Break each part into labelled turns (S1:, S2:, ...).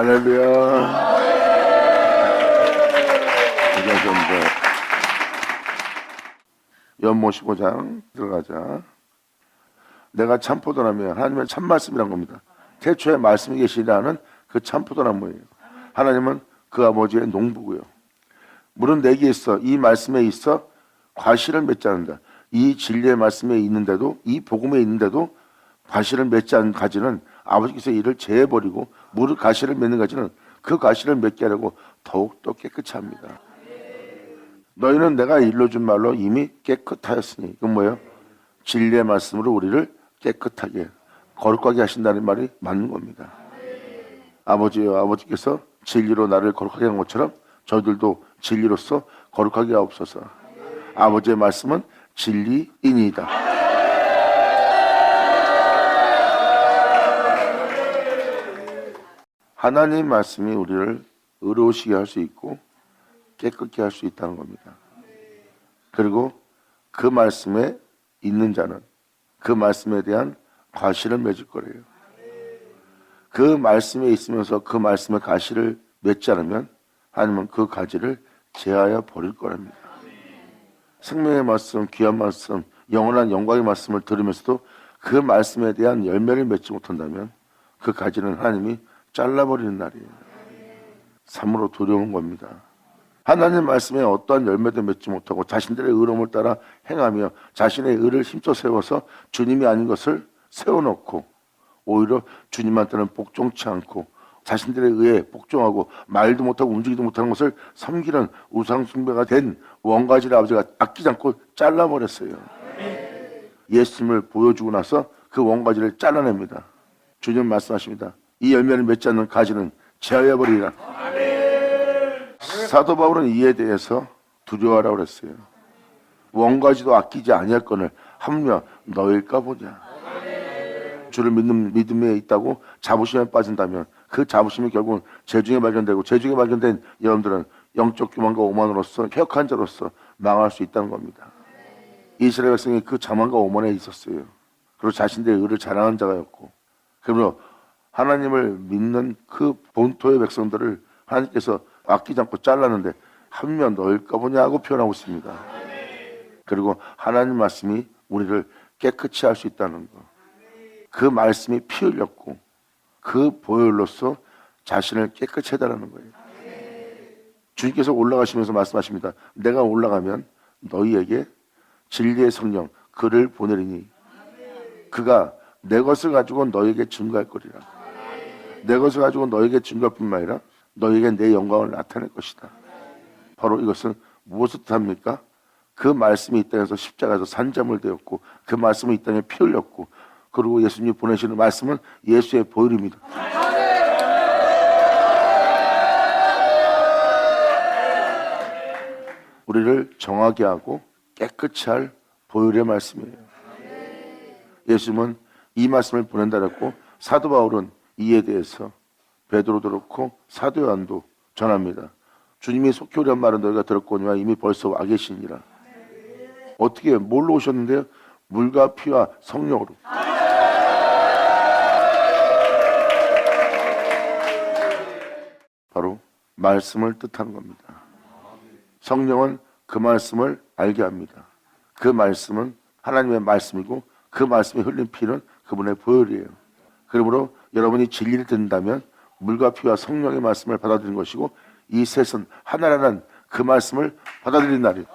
S1: 할렐루야. 감사합니다. 연모 15장 들어가자. 내가 참포도나무야. 하나님의 참 말씀이란 겁니다. 태초에 말씀이 계시라는 그 참포도나무예요. 하나님은 그 아버지의 농부고요. 물은 내게 있어 이 말씀에 있어 과실을 맺지 않는다. 이 진리의 말씀에 있는데도, 이 복음에 있는데도 과실을 맺지 않는 가지는 아버지께서 이를 제해버리고 물을 가시를 맺는 가지는 그 가시를 맺게 하려고 더욱더 깨끗이 합니다. 너희는 내가 일러준 말로 이미 깨끗하였으니, 그건 뭐예요? 진리의 말씀으로 우리를 깨끗하게 거룩하게 하신다는 말이 맞는 겁니다. 아버지요, 아버지께서 진리로 나를 거룩하게 한 것처럼 저희들도 진리로서 거룩하게 하옵소서. 아버지의 말씀은 진리이니이다. 하나님 말씀이 우리를 의로우시게 할 수 있고 깨끗게 할 수 있다는 겁니다. 그리고 그 말씀에 있는 자는 그 말씀에 대한 과실을 맺을 거래요. 그 말씀에 있으면서 그 말씀의 과실을 맺지 않으면 하나님은 그 가지를 제하여 버릴 거랍니다. 생명의 말씀, 귀한 말씀, 영원한 영광의 말씀을 들으면서도 그 말씀에 대한 열매를 맺지 못한다면 그 가지는 하나님이 잘라버리는 날이에요. 참으로 두려운 겁니다. 하나님 말씀에 어떠한 열매도 맺지 못하고 자신들의 의로움을 따라 행하며 자신의 의를 힘써 세워서 주님이 아닌 것을 세워놓고 오히려 주님한테는 복종치 않고 자신들의 의에 복종하고 말도 못하고 움직이도 못하는 것을 섬기는 우상숭배가 된 원가지를 아버지가 아끼지 않고 잘라버렸어요. 예수님을 보여주고 나서 그 원가지를 잘라냅니다. 주님 말씀하십니다. 이 열매를 맺지 않는 가지는 제하여버리라. 사도 바울은 이에 대해서 두려워하라고 그랬어요. 원가지도 아끼지 아니할거늘 하물며 너일까 보냐. 주를 믿는 믿음에 있다고 자부심에 빠진다면 그 자부심이 결국은 재중에 발견되고 재중에 발견된 여러분들은 영적 교만과 오만으로서 폐역한 자로서 망할 수 있다는 겁니다. 이스라엘 백성이 그 자만과 오만에 있었어요. 그리고 자신들의 의를 자랑한 자가였고, 그러므로 하나님을 믿는 그 본토의 백성들을 하나님께서 아끼지 않고 잘랐는데 하물며 너일까 보냐 하고 표현하고 있습니다. 그리고 하나님 말씀이 우리를 깨끗이 할 수 있다는 것, 그 말씀이 피 흘렸고 그 보혈로서 자신을 깨끗이 해달라는 거예요. 주님께서 올라가시면서 말씀하십니다. 내가 올라가면 너희에게 진리의 성령 그를 보내리니 그가 내 것을 가지고 너희에게 증거할 거리라. 내 것을 가지고 너희에게 증거할 뿐만 아니라 너희에게 내 영광을 나타낼 것이다. 바로 이것은 무엇을 뜻합니까? 그 말씀이 이 땅에서 십자가에서 산자물 되었고 그 말씀이 이 땅에 피 흘렸고 그리고 예수님이 보내시는 말씀은 예수의 보혈입니다. 우리를 정하게 하고 깨끗이 할 보혈의 말씀이에요. 예수님은 이 말씀을 보낸다 그랬고 사도 바울은 이에 대해서 베드로도 그렇고 사도 요한도 전합니다. 주님이 속히 오란 말은 너희가 들었거니와 이미 벌써 와 계시니라. 어떻게 뭘로 오셨는데요? 물과 피와 성령으로. 바로 말씀을 뜻하는 겁니다. 성령은 그 말씀을 알게 합니다. 그 말씀은 하나님의 말씀이고 그 말씀이 흘린 피는 그분의 보혈이에요. 그러므로 여러분이 진리를 듣는다면 물과 피와 성령의 말씀을 받아들이는 것이고 이 셋은 하나라는 그 말씀을 받아들이는 날이에요.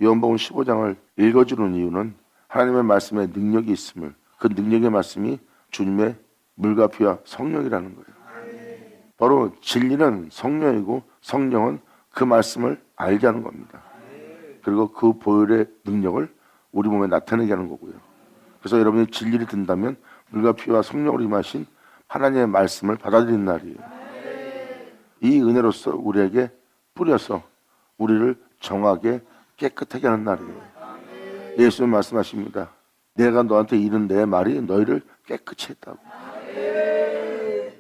S1: 요한복음 15장을 읽어주는 이유는 하나님의 말씀에 능력이 있음을, 그 능력의 말씀이 주님의 물과 피와 성령이라는 거예요. 바로 진리는 성령이고 성령은 그 말씀을 알게 하는 겁니다. 그리고 그 보혈의 능력을 우리 몸에 나타내게 하는 거고요. 그래서 여러분이 진리를 듣는다면 물과 피와 성령으로 임하신 하나님의 말씀을 받아들이는 날이에요. 이 은혜로서 우리에게 뿌려서 우리를 정하게 깨끗하게 하는 날이에요. 예수님 말씀하십니다. 내가 너한테 이른 내 말이 너희를 깨끗이 했다고.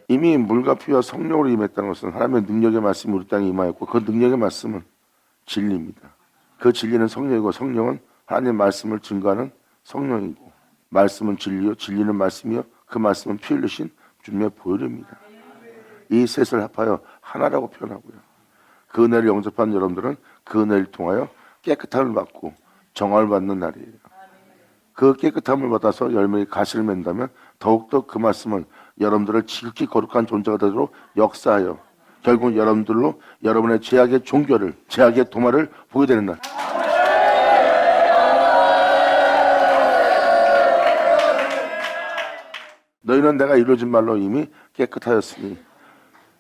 S1: 이미 물과 피와 성령으로 임했다는 것은 하나님의 능력의 말씀이 우리 땅에 임하였고 그 능력의 말씀은 진리입니다. 그 진리는 성령이고 성령은 하나님 말씀을 증거하는 성령이고, 말씀은 진리요 진리는 말씀이요 그 말씀은 피 흘리신 주님의 보혈입니다. 이 셋을 합하여 하나라고 표현하고요. 그 은혜를 영접한 여러분들은 그 은혜를 통하여 깨끗함을 받고 정화를 받는 날이에요. 그 깨끗함을 받아서 열매의 가시를 맺는다면 더욱더 그 말씀은 여러분들을 지극히 거룩한 존재가 되도록 역사하여 결국 여러분들로 여러분의 죄악의 종교를, 죄악의 도마를 보게 되는 날. 너희는 내가 이루어진 말로 이미 깨끗하였으니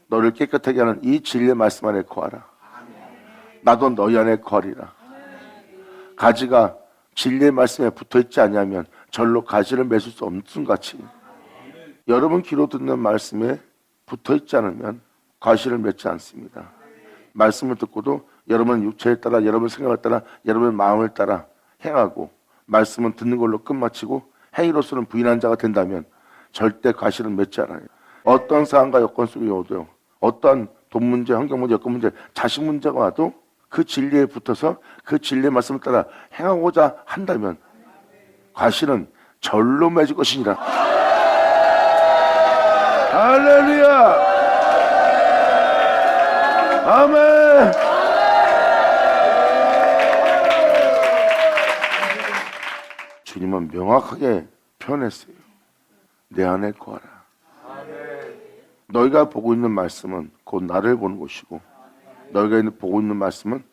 S1: 너를 깨끗하게 하는 이 진리의 말씀 안에 거하라. 나도 너희 안에 거하리라. 가지가 진리의 말씀에 붙어있지 아니하면 절로 가지를 맺을 수 없는 같이 여러분 귀로 듣는 말씀에 붙어있지 않으면 가시를 맺지 않습니다. 말씀을 듣고도 여러분 육체에 따라, 여러분 생각에 따라, 여러분 마음을 따라 행하고 말씀은 듣는 걸로 끝마치고 행위로서는 부인한 자가 된다면 절대 가시를 맺지 않아요. 어떤 상황과 여건 속에 오도요, 어떠한 돈 문제, 환경 문제, 여건 문제, 자식 문제가 와도 그 진리에 붙어서 그 진리의 말씀을 따라 행하고자 한다면 가시는 절로 맺을 것이니라. 할렐루야! 아멘! 주님은 명확하게 표현했어요. 내 안에 거하라. 너희가 보고 있는 말씀은 곧 나를 보는 것이고 너희가 보고 있는 말씀은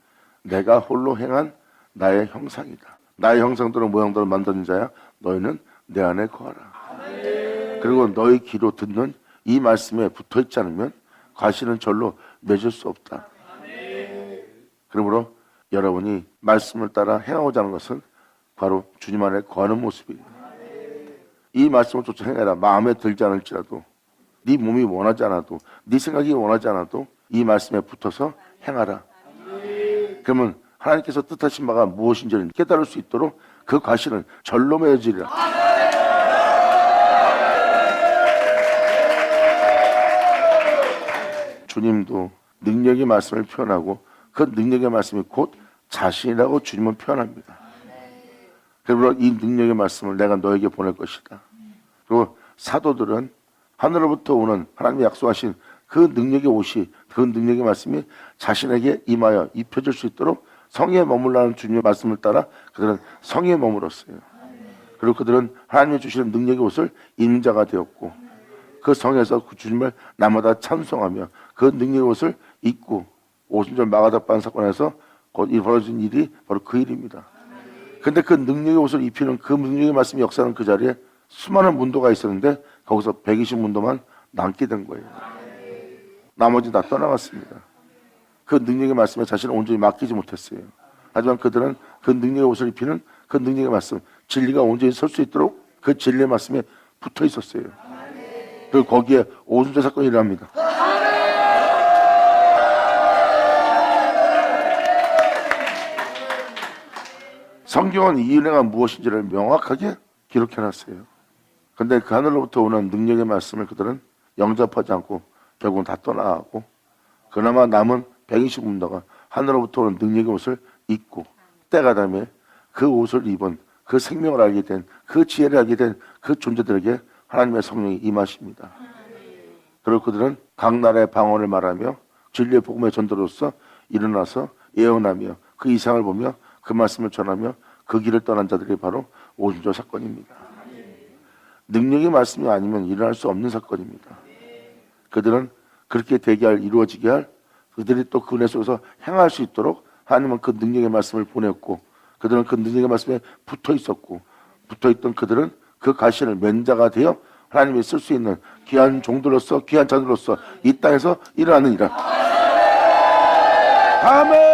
S1: 내가 홀로 행한 나의 형상이다. 나의 형상대로 모양대로 만드는 자야. 너희는 내 안에 거하라. 그리고 너희 귀로 듣는 이 말씀에 붙어있지 않으면 가시는 절로 맺을 수 없다. 그러므로 여러분이 말씀을 따라 행하고자 하는 것은 바로 주님 안에 거하는 모습이에요. 이 말씀을 쫓아 행해라. 마음에 들지 않을지라도, 네 몸이 원하지 않아도, 네 생각이 원하지 않아도 이 말씀에 붙어서 행하라. 그러면 하나님께서 뜻하신 바가 무엇인지를 깨달을 수 있도록 그 가시는 절로 맺어지리라. 주님도 능력의 말씀을 표현하고 그 능력의 말씀이 곧 자신이라고 주님은 표현합니다. 그러므로 이 능력의 말씀을 내가 너에게 보낼 것이다. 그리고 사도들은 하늘로부터 오는 하나님이 약속하신 그 능력의 옷이, 그 능력의 말씀이 자신에게 임하여 입혀질 수 있도록 성에 머물라는 주님의 말씀을 따라 그들은 성에 머물었어요. 그리고 그들은 하나님이 주시는 능력의 옷을 입는 자가 되었고 그 성에서 그 주님을 날마다 찬송하며 그 능력의 옷을 입고 오순절 마가다반 사건에서 곧 벌어진 일이 바로 그 일입니다. 근데 그 능력의 옷을 입히는 그 능력의 말씀이 역사하는 그 자리에 수많은 문도가 있었는데 거기서 120문도만 남게 된 거예요. 나머지 다 떠나갔습니다. 그 능력의 말씀에 자신을 온전히 맡기지 못했어요. 하지만 그들은 그 능력의 옷을 입히는 그 능력의 말씀, 진리가 온전히 설 수 있도록 그 진리의 말씀에 붙어 있었어요. 그리고 거기에 오순절 사건이 일어납니다. 성경은 이 은혜가 무엇인지를 명확하게 기록해놨어요. 근데 그 하늘로부터 오는 능력의 말씀을 그들은 영접하지 않고 결국은 다 떠나가고 그나마 남은 120문도가 하늘로부터 오는 능력의 옷을 입고 때가 되면 그 옷을 입은 그 생명을 알게 된 그 지혜를 알게 된 그 존재들에게 하나님의 성령이 임하십니다. 그리고 그들은 각 나라의 방언을 말하며 진리의 복음의 전도로서 일어나서 예언하며 그 이상을 보며 그 말씀을 전하며 그 길을 떠난 자들이 바로 오순절 사건입니다. 능력의 말씀이 아니면 일어날 수 없는 사건입니다. 그들은 그렇게 되게 할, 이루어지게 할, 그들이 또 그 은혜 속에서 행할 수 있도록 하나님은 그 능력의 말씀을 보냈고 그들은 그 능력의 말씀에 붙어 있었고 붙어있던 그들은 그 가시를 맨 자가 되어 하나님이 쓸 수 있는 귀한 종들로서 귀한 자들로서 이 땅에서 일어나는 일이라. 아멘.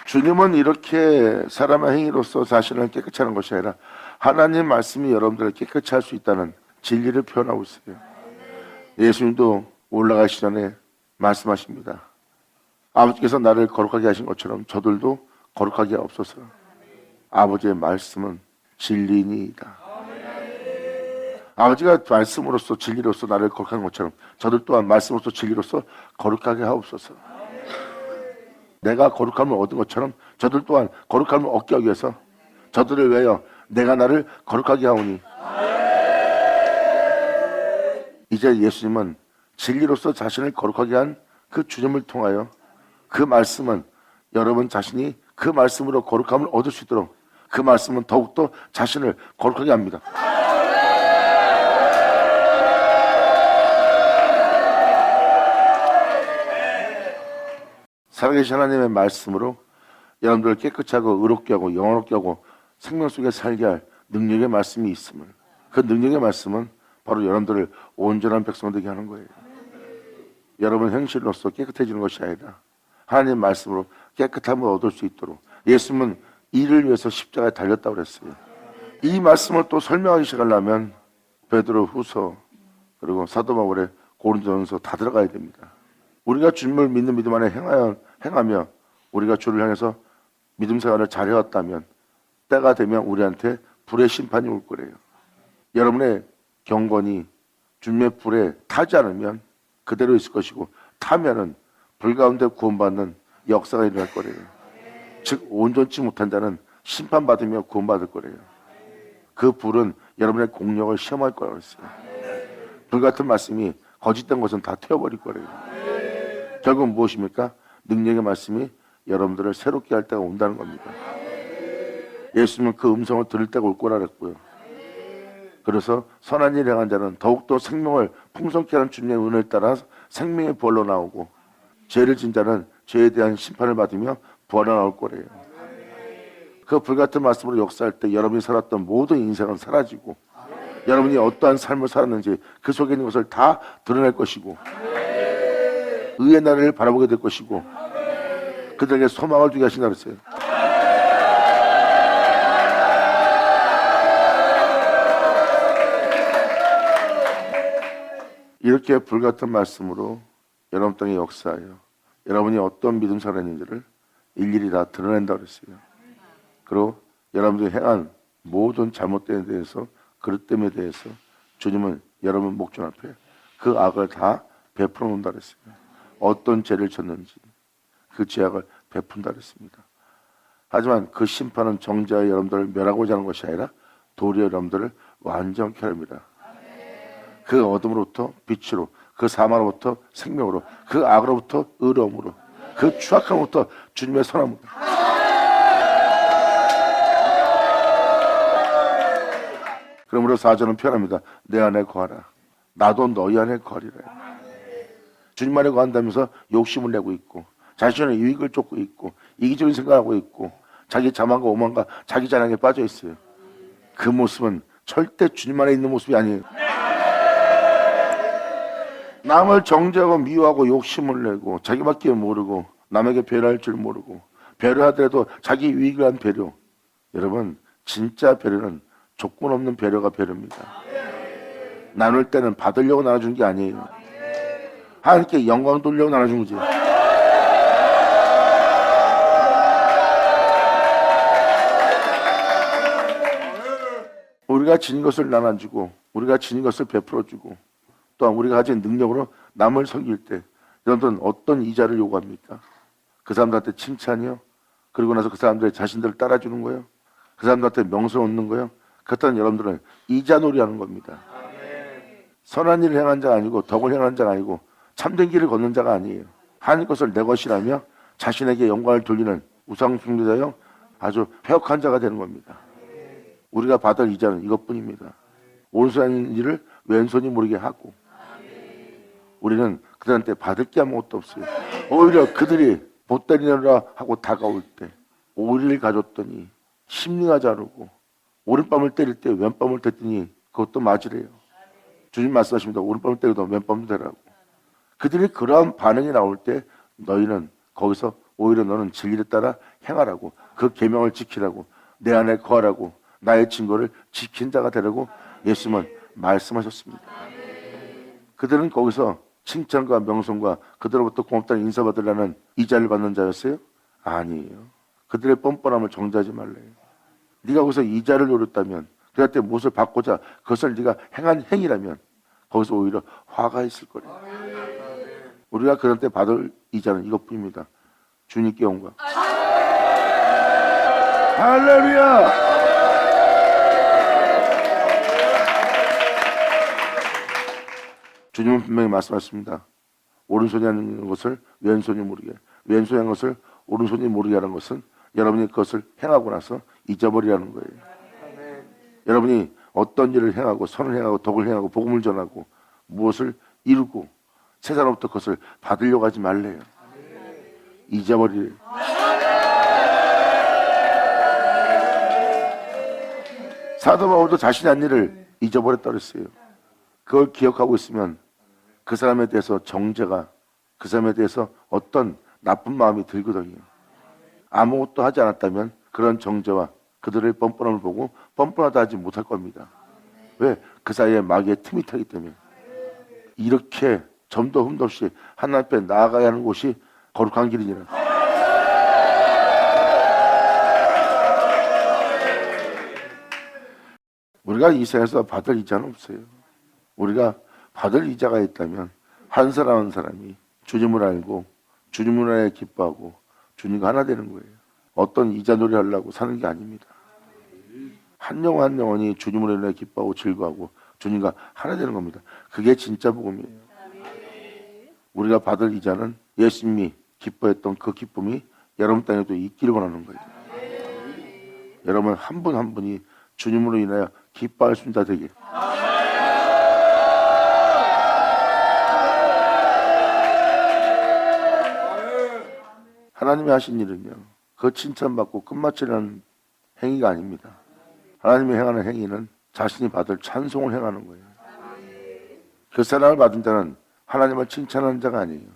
S1: 주님은 이렇게 사람의 행위로서 자신을 깨끗이 하는 것이 아니라 하나님 말씀이 여러분들을 깨끗이 할 수 있다는 진리를 표현하고 있어요. 예수님도 올라가시기 전에 말씀하십니다. 아버지께서 나를 거룩하게 하신 것처럼 저들도 거룩하게 하옵소서. 아버지의 말씀은 진리니이다. 아버지가 말씀으로서 진리로서 나를 거룩한 것처럼 저들 또한 말씀으로서 진리로서 거룩하게 하옵소서. 내가 거룩함을 얻은 것처럼 저들 또한 거룩함을 얻게 하기 위해서 저들을 위하여 내가 나를 거룩하게 하오니. 이제 예수님은 진리로서 자신을 거룩하게 한 그 주님을 통하여 그 말씀은 여러분 자신이 그 말씀으로 거룩함을 얻을 수 있도록 그 말씀은 더욱더 자신을 거룩하게 합니다. 살아계신 하나님의 말씀으로 여러분들을 깨끗이 하고 의롭게 하고 영원롭게 하고 생명 속에 살게 할 능력의 말씀이 있음을, 그 능력의 말씀은 바로 여러분들을 온전한 백성 되게 하는 거예요. 여러분 행실로서 깨끗해지는 것이 아니라 하나님의 말씀으로 깨끗함을 얻을 수 있도록 예수님은 이를 위해서 십자가에 달렸다고 그랬어요. 이 말씀을 또 설명하기 시작하려면 베드로 후서 그리고 사도 바울의 고린도전서 다 들어가야 됩니다. 우리가 주님을 믿는 믿음 안에 행하며 우리가 주를 향해서 믿음 생활을 잘해왔다면 때가 되면 우리한테 불의 심판이 올 거래요. 여러분의 경건이 주님의 불에 타지 않으면 그대로 있을 것이고 타면은 불 가운데 구원받는 역사가 일어날 거래요. 즉 온전치 못한 자는 심판받으며 구원받을 거래요. 그 불은 여러분의 공력을 시험할 거라고 했어요. 불 같은 말씀이 거짓된 것은 다 태워버릴 거래요. 결국 무엇입니까? 능력의 말씀이 여러분들을 새롭게 할 때가 온다는 겁니다. 예수님은 그 음성을 들을 때가 올 거라 그랬고요. 그래서 선한 일을 행한 자는 더욱더 생명을 풍성케 하는 주님의 은혜를 따라 생명의 부활로 나오고 죄를 진 자는 죄에 대한 심판을 받으며 부활로 나올 거래요. 그 불같은 말씀으로 역사할 때 여러분이 살았던 모든 인생은 사라지고 여러분이 어떠한 삶을 살았는지 그 속에 있는 것을 다 드러낼 것이고 의의 나라를 바라보게 될 것이고 그들에게 소망을 주게 하신다고 했어요. 이렇게 불같은 말씀으로 여러분 땅에 역사하여 여러분이 어떤 믿음 살았는지를 일일이 다 드러낸다고 그랬어요. 그리고 여러분들이 행한 모든 잘못됨에 대해서 그릇됨에 대해서 주님은 여러분 목전 앞에 그 악을 다 베풀어 놓는다 그랬어요. 어떤 죄를 졌는지 그 죄악을 베푼다 그랬습니다. 하지만 그 심판은 정죄하여 여러분들을 멸하고자 하는 것이 아니라 도리어 여러분들을 완전케 합니다. 그 어둠으로부터 빛으로, 그 사망으로부터 생명으로, 그 악으로부터 의로움으로, 그 추악함으로부터 주님의 선함으로. 그러므로 4절은 표현합니다. 내 안에 거하라. 나도 너희 안에 거하리라. 주님 안에 거한다면서 욕심을 내고 있고 자신의 유익을 쫓고 있고 이기적인 생각하고 있고 자기 자만과 오만과 자기 자랑에 빠져 있어요. 그 모습은 절대 주님 안에 있는 모습이 아니에요. 남을 정죄하고 미워하고 욕심을 내고 자기밖에 모르고 남에게 배려할 줄 모르고 배려하더라도 자기 유익을 위한 배려. 여러분 진짜 배려는 조건 없는 배려가 배려입니다. 나눌 때는 받으려고 나눠주는 게 아니에요. 하나님께 영광 돌려고 나눠주는 거지. 우리가 진 것을 나눠주고 우리가 진 것을 베풀어주고 또한 우리가 가진 능력으로 남을 섬길 때 여러분들은 어떤 이자를 요구합니까? 그 사람들한테 칭찬이요? 그리고 나서 그 사람들의 자신들을 따라주는 거예요? 그 사람들한테 명성 얻는 거예요? 그렇다면 여러분들은 이자놀이 하는 겁니다. 선한 일을 행한 자가 아니고 덕을 행한 자가 아니고 참된 길을 걷는 자가 아니에요. 하나님 것을 내 것이라며 자신에게 영광을 돌리는 우상 숭배자요 아주 폐역한 자가 되는 겁니다. 우리가 받을 이자는 이것뿐입니다. 오른손 일을 왼손이 모르게 하고 우리는 그들한테 받을 게 아무것도 없어요. 오히려 그들이 보따리내라 하고 다가올 때 오리를 가졌더니 심리가 자르고 오른밤을 때릴 때 왼밤을 댔더니 그것도 맞으래요. 주님 말씀하십니다. 오른밤을 때려도 왼밤도 되라고. 그들이 그러한 반응이 나올 때 너희는 거기서 오히려 너는 진리를 따라 행하라고 그 계명을 지키라고 내 안에 거하라고 나의 증거를 지킨 자가 되라고 예수님은 말씀하셨습니다. 그들은 거기서 칭찬과 명성과 그들로부터 고맙다는 인사받으려는 이자를 받는 자였어요? 아니에요. 그들의 뻔뻔함을 정죄하지 말래요. 네가 거기서 이자를 노렸다면 그한테 무엇을 받고자 그것을 네가 행한 행위라면 거기서 오히려 화가 있을 거예요. 우리가 그한테 받을 이자는 이것뿐입니다. 주님께 온 거야. 할렐루야! 주님은 분명히 말씀하셨습니다. 오른손이 하는 것을 왼손이 모르게, 왼손이 하는 것을 오른손이 모르게 하는 것은 여러분이 그것을 행하고 나서 잊어버리라는 거예요. 여러분이 어떤 일을 행하고 선을 행하고 덕을 행하고 복음을 전하고 무엇을 이루고 세상으로부터 그것을 받으려고 하지 말래요. 잊어버리래요. 사도 바울도 자신의 한 일을 잊어버렸다고 했어요. 그걸 기억하고 있으면 그 사람에 대해서 정죄가, 그 사람에 대해서 어떤 나쁜 마음이 들거든요. 아무것도 하지 않았다면 그런 정죄와 그들의 뻔뻔함을 보고 뻔뻔하다 하지 못할 겁니다. 왜? 그 사이에 마귀의 틈이 타기 때문에. 이렇게 점도 흠도 없이 하나님 앞에 나아가야 하는 곳이 거룩한 길이니라. 우리가 이 세상에서 받을 이자는 없어요. 우리가 받을 이자가 있다면 한 사람 한 사람이 주님을 알고 주님을 알아 기뻐하고 주님과 하나 되는 거예요. 어떤 이자 놀이 하려고 사는 게 아닙니다. 한 영혼 한 영혼이 주님을 인해 기뻐하고 즐거워하고 주님과 하나 되는 겁니다. 그게 진짜 복음이에요. 우리가 받을 이자는 예수님이 기뻐했던 그 기쁨이 여러분 땅에도 있기를 원하는 거예요. 여러분 한 분 한 분이 주님으로 인하여 기뻐할 수 있다 되길. 하나님이 하신 일은요, 그 칭찬받고 끝마치는 행위가 아닙니다. 하나님이 행하는 행위는 자신이 받을 찬송을 행하는 거예요. 그 사랑을 받은 자는 하나님을 칭찬하는 자가 아니에요.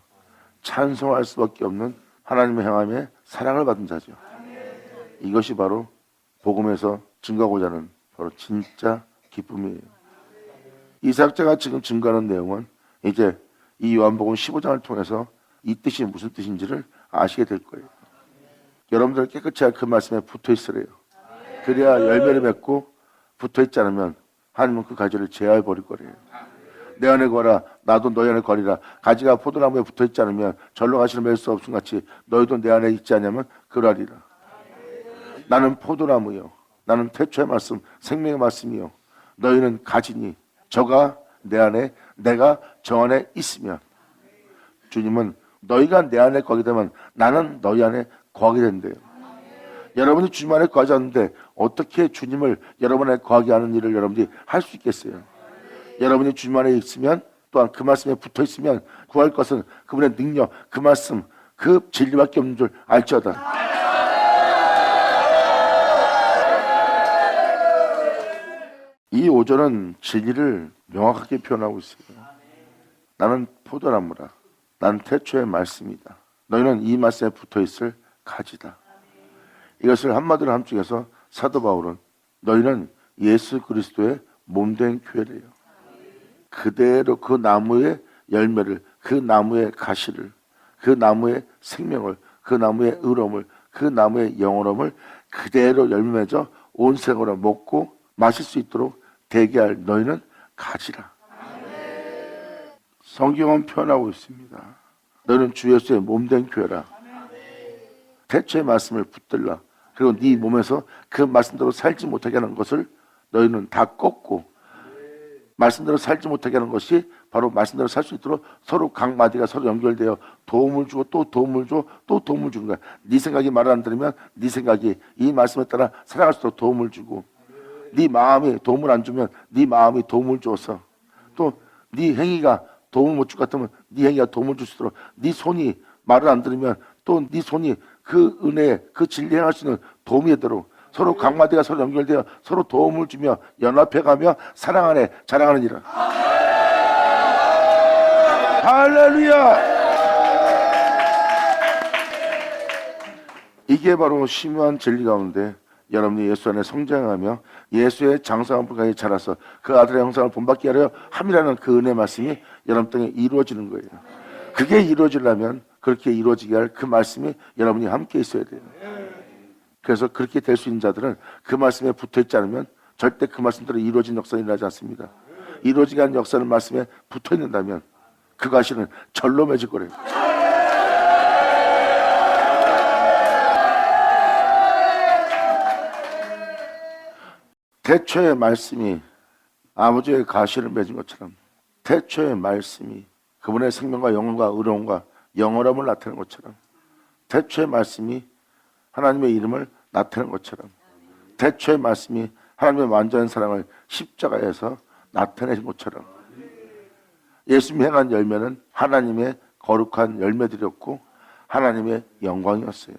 S1: 찬송할 수밖에 없는 하나님의 행함에 사랑을 받은 자죠. 이것이 바로 복음에서 증거하고자 하는 바로 진짜 기쁨이에요. 이 사역자가 지금 증거하는 내용은 이제 이 요한복음 15장을 통해서 이 뜻이 무슨 뜻인지를 아시게 될 거예요. 여러분들 깨끗이 그 말씀에 붙어 있으래요. 그래야 열매를 맺고 붙어 있지 않으면 하나님은 그 가지를 제어해 버릴 거래요. 내 안에 거라 나도 너희 안에 거리라. 가지가 포도나무에 붙어 있지 않으면 절로 가시를 맺을 수 없음 같이 너희도 내 안에 있지 않으면 그러리라. 나는 포도나무요, 나는 태초의 말씀 생명의 말씀이요, 너희는 가지니 저가 내 안에 내가 저 안에 있으면. 주님은 너희가 내 안에 거하게 되면 나는 너희 안에 거하게 된대요. 여러분이 주님 안에 거하지 않는데 어떻게 주님을 여러분 안에 거하게 하는 일을 여러분들이 할 수 있겠어요? 여러분이 주님 안에 있으면, 또한 그 말씀에 붙어 있으면 구할 것은 그분의 능력, 그 말씀, 그 진리밖에 없는 줄 알지어다. 이 5절은 진리를 명확하게 표현하고 있어요. 나는 포도나무라. 난 태초의 말씀이다. 너희는 이 말씀에 붙어있을 가지다. 이것을 한마디로 함축해서 사도 바울은 너희는 예수 그리스도의 몸된 교회래요. 그대로 그 나무의 열매를, 그 나무의 가시를, 그 나무의 생명을, 그 나무의 의로움을, 그 나무의 영원함을 그대로 열매 맺어 온 생으로 먹고 마실 수 있도록 되게 할 너희는 가지라. 성경은 표현하고 있습니다. 너는 주 예수의 몸된 교회라. 태초의 말씀을 붙들라. 그리고 네 몸에서 그 말씀대로 살지 못하게 하는 것을 너희는 다 꺾고, 말씀대로 살지 못하게 하는 것이 바로 말씀대로 살 수 있도록 서로 각 마디가 서로 연결되어 도움을 주고 또 도움을 줘, 또 도움을 주는 거야. 네 생각이 말을 안 들으면 네 생각이 이 말씀에 따라 살아갈 수 있도록 도움을 주고, 네 마음이 도움을 안 주면 네 마음이 도움을 줘서, 또 네 행위가 도움을 못 줄 것 같으면 네 행위가 도움을 줄 수 있도록, 네 손이 말을 안 들으면 또 네 손이 그 은혜에 그 진리 행할 수 있는 도움이 되도록 서로 각마디가 서로 연결되어 서로 도움을 주며 연합해가며 사랑 안에 자랑하는 일이라. 할렐루야. 이게 바로 심오한 진리 가운데 여러분이 예수 안에 성장하며 예수의 장성한 분까지 자라서 그 아들의 형상을 본받게 하려 함이라는 그 은혜 말씀이 여러분 땅에 이루어지는 거예요. 그게 이루어지려면 그렇게 이루어지게 할 그 말씀이 여러분이 함께 있어야 돼요. 그래서 그렇게 될 수 있는 자들은 그 말씀에 붙어있지 않으면 절대 그 말씀대로 이루어진 역사는 일어나지 않습니다. 이루어지게 하는 역사는 말씀에 붙어있는다면 그 가시는 절로 맺을 거래요. 태초의 말씀이 아버지의 가시를 맺은 것처럼 태초의 말씀이 그분의 생명과 영혼과 의로움과 영원함을 나타내는 것처럼 태초의 말씀이 하나님의 이름을 나타내는 것처럼 태초의 말씀이 하나님의 완전한 사랑을 십자가에서 나타내신 것처럼 예수님이 행한 열매는 하나님의 거룩한 열매들이었고 하나님의 영광이었어요.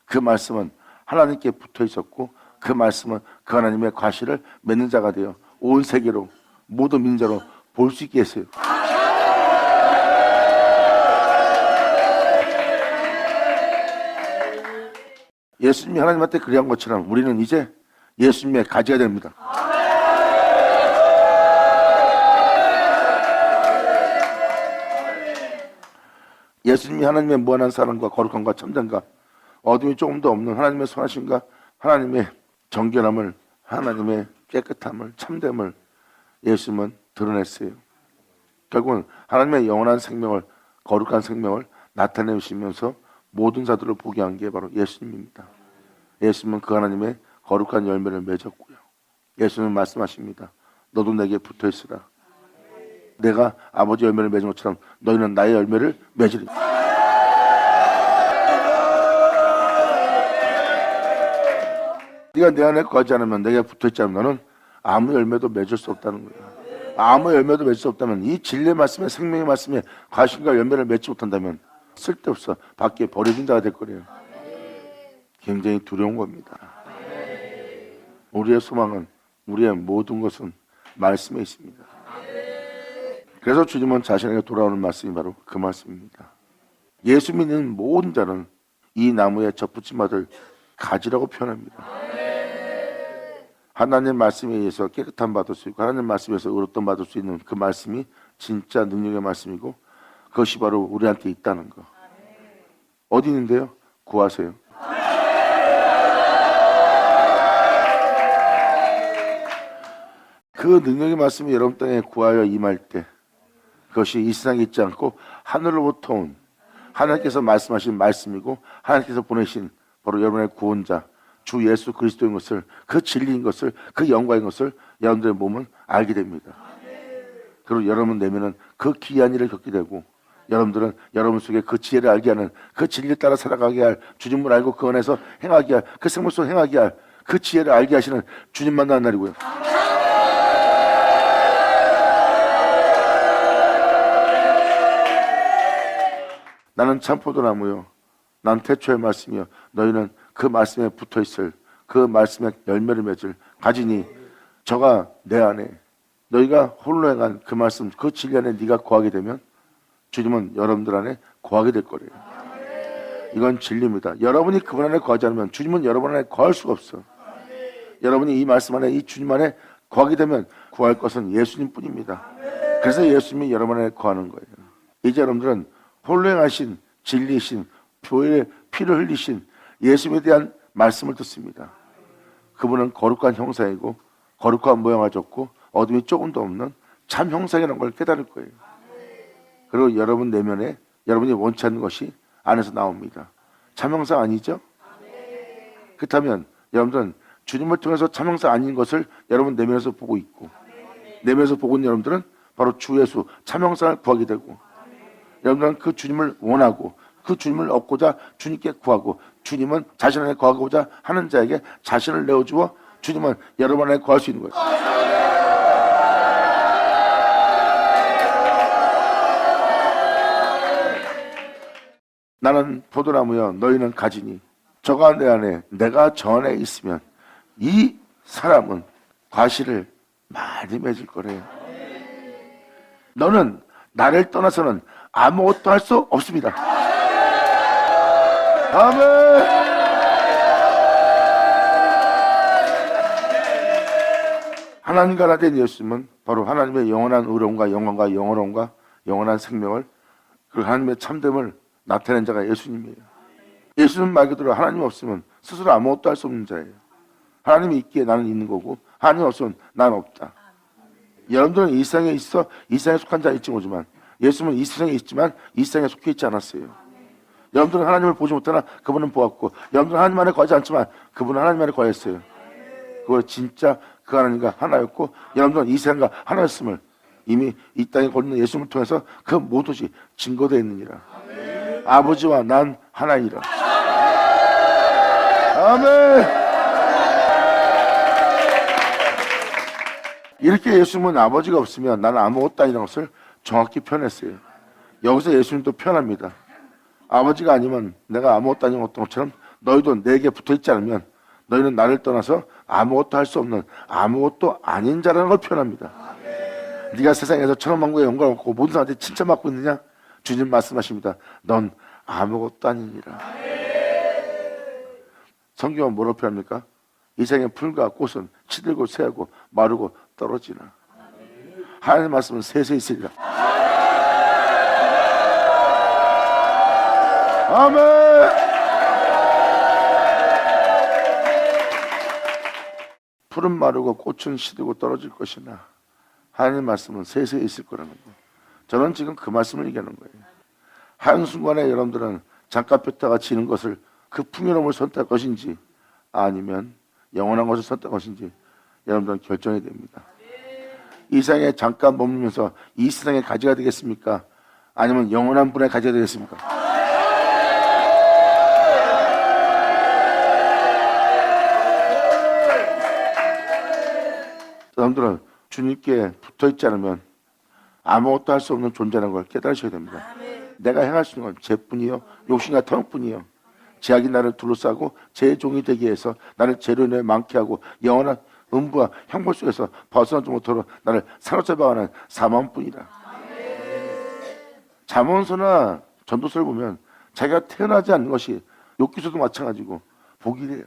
S1: 그 말씀은 하나님께 붙어 있었고 그 말씀은 그 하나님의 과실을 맺는 자가 되어 온 세계로 모든 민자로 볼 수 있게 했어요. 예수님이 하나님한테 그리한 것처럼 우리는 이제 예수님의 가지가 됩니다. 예수님이 하나님의 무한한 사랑과 거룩함과 참정과 어둠이 조금도 없는 하나님의 선하심과 하나님의 정결함을 하나님의 깨끗함을 참됨을 예수님은 드러냈어요. 결국은 하나님의 영원한 생명을 거룩한 생명을 나타내시면서 모든 자들을 보게 한 게 바로 예수님입니다. 예수님은 그 하나님의 거룩한 열매를 맺었고요. 예수님은 말씀하십니다. 너도 내게 붙어 있으라. 내가 아버지 열매를 맺은 것처럼 너희는 나의 열매를 맺으리. 네가 내 안에 거하지 않으면 내게 붙어 있지 않으면 너는 아무 열매도 맺을 수 없다는 거예요. 아무 열매도 맺을 수 없다면 이 진리의 말씀에 생명의 말씀에 과실과 열매를 맺지 못한다면 쓸데없어 밖에 버려진 자가 될 거예요. 굉장히 두려운 겁니다. 우리의 소망은 우리의 모든 것은 말씀에 있습니다. 그래서 주님은 자신에게 돌아오는 말씀이 바로 그 말씀입니다. 예수 믿는 모든 자는 이 나무에 접붙임 받을 가지라고 표현합니다. 하나님 말씀에 의해서 깨끗함 받을 수 있고 하나님 말씀에서 의롭다함 받을 수 있는 그 말씀이 진짜 능력의 말씀이고 그것이 바로 우리한테 있다는 거. 어디 있는데요? 구하세요. 그 능력의 말씀이 여러분 땅에 구하여 임할 때 그것이 이 세상에 있지 않고 하늘로부터 온 하나님께서 말씀하신 말씀이고 하나님께서 보내신 바로 여러분의 구원자 주 예수 그리스도인 것을 그 진리인 것을 그 영광인 것을 여러분들의 몸은 알게 됩니다. 그리고 여러분 내면은 그 귀한 일을 겪게 되고 여러분들은 여러분 속에 그 지혜를 알게 하는 그 진리를 따라 살아가게 할 주님을 알고 그 안에서 행하게 할 그 생물 속 행하게 할 그 지혜를 알게 하시는 주님 만나는 날이고요. 나는 참포도나무요 난 태초의 말씀이요 너희는 그 말씀에 붙어있을 그 말씀의 열매를 맺을 가지니 저가 내 안에 너희가 홀로 행한 그 말씀 그 진리 안에 네가 거하게 되면 주님은 여러분들 안에 거하게 될 거래요. 이건 진리입니다. 여러분이 그분 안에 거하지 않으면 주님은 여러분 안에 거할 수가 없어. 여러분이 이 말씀 안에 이 주님 안에 거하게 되면 구할 것은 예수님 뿐입니다. 그래서 예수님이 여러분 안에 거하는 거예요. 이제 여러분들은 홀로 행하신 진리이신 교회의 피를 흘리신 예수님에 대한 말씀을 듣습니다. 그분은 거룩한 형상이고 거룩한 모양을 줬고 어둠이 조금도 없는 참 형상이라는 걸 깨달을 거예요. 그리고 여러분 내면에 여러분이 원치 않는 것이 안에서 나옵니다. 참 형상 아니죠? 그렇다면 여러분들은 주님을 통해서 참 형상 아닌 것을 여러분 내면에서 보고 있고 내면에서 보고 있는 여러분들은 바로 주 예수 참 형상을 구하게 되고 여러분들은 그 주님을 원하고 그 주님을 얻고자 주님께 구하고 주님은 자신 안에 거하고자 하는 자에게 자신을 내어주어 주님은 여러분 안에 거할 수 있는 거예요. 나는 포도나무여 너희는 가지니 저가 내 안에 내가 저 안에 있으면 이 사람은 과실을 많이 맺을 거래요. 너는 나를 떠나서는 아무것도 할 수 없습니다. 아멘. 하나님과 하나 된 예수님은 바로 하나님의 영원한 의로움과 영광과 영원함과 영원한 생명을 그리고 하나님의 참됨을 나타낸 자가 예수님이에요. 예수님 말 그대로 하나님 없으면 스스로 아무것도 할 수 없는 자예요. 하나님이 있기에 나는 있는 거고 하나님 없으면 나는 없다. 여러분들은 이 세상에 있어 이 세상에 속한 자일지 모르지만 예수님은 이 세상에 있지만 이 세상에 속해 있지 않았어요. 여러분들은 하나님을 보지 못하나 그분은 보았고 여러분들은 하나님 안에 거하지 않지만 그분은 하나님 안에 거했어요. 그걸 진짜 그 하나님과 하나였고 여러분들은 이 세상과 하나였음을 이미 이 땅에 거는 예수님을 통해서 그 모든이 증거되어 있느니라. 아버지와 난 하나이라. 아멘. 이렇게 예수님은 아버지가 없으면 나는 아무것도 아니라는 것을 정확히 표현했어요. 여기서 예수님도 표현합니다. 아버지가 아니면 내가 아무것도 아닌 것처럼 너희도 내게 붙어있지 않으면 너희는 나를 떠나서 아무것도 할 수 없는 아무것도 아닌 자라는 걸 표현합니다. 네가 세상에서 천원만국의 영광을 얻고 모든 사람한테 칭찬받고 있느냐? 주님 말씀하십니다. 넌 아무것도 아니니라. 성경은 뭐라고 표현합니까? 이 세상의 풀과 꽃은 시들고 새하고 마르고 떨어지나 하나님의 말씀은 세세 있으리라. 아멘. 풀은 마르고 꽃은 시들고 떨어질 것이나 하나님의 말씀은 세세 있을 거라는 거예요. 저는 지금 그 말씀을 얘기하는 거예요. 한순간에 여러분들은 잠깐 폈다가 지는 것을 그 풍요로움을 선택할 것인지 아니면 영원한 것을 선택할 것인지 여러분들은 결정해야 됩니다. 이 세상에 잠깐 머물면서 이 세상의 가지가 되겠습니까? 아니면 영원한 분의 가지가 되겠습니까? 여러분들은 주님께 붙어있지 않으면 아무것도 할 수 없는 존재라는 걸 깨달으셔야 됩니다. 내가 행할 수 있는 건 죄뿐이요 욕심과 탐욕뿐이요 제약이 나를 둘러싸고 제 종이 되기 위해서 나를 죄로 인해 많게 하고 영원한 음부와 형벌 속에서 벗어나지 못하도록 나를 사로잡아가는 사망뿐이라. 잠언서나 전도서를 보면 자기가 태어나지 않는 것이 욥기서도 마찬가지고 복이래요.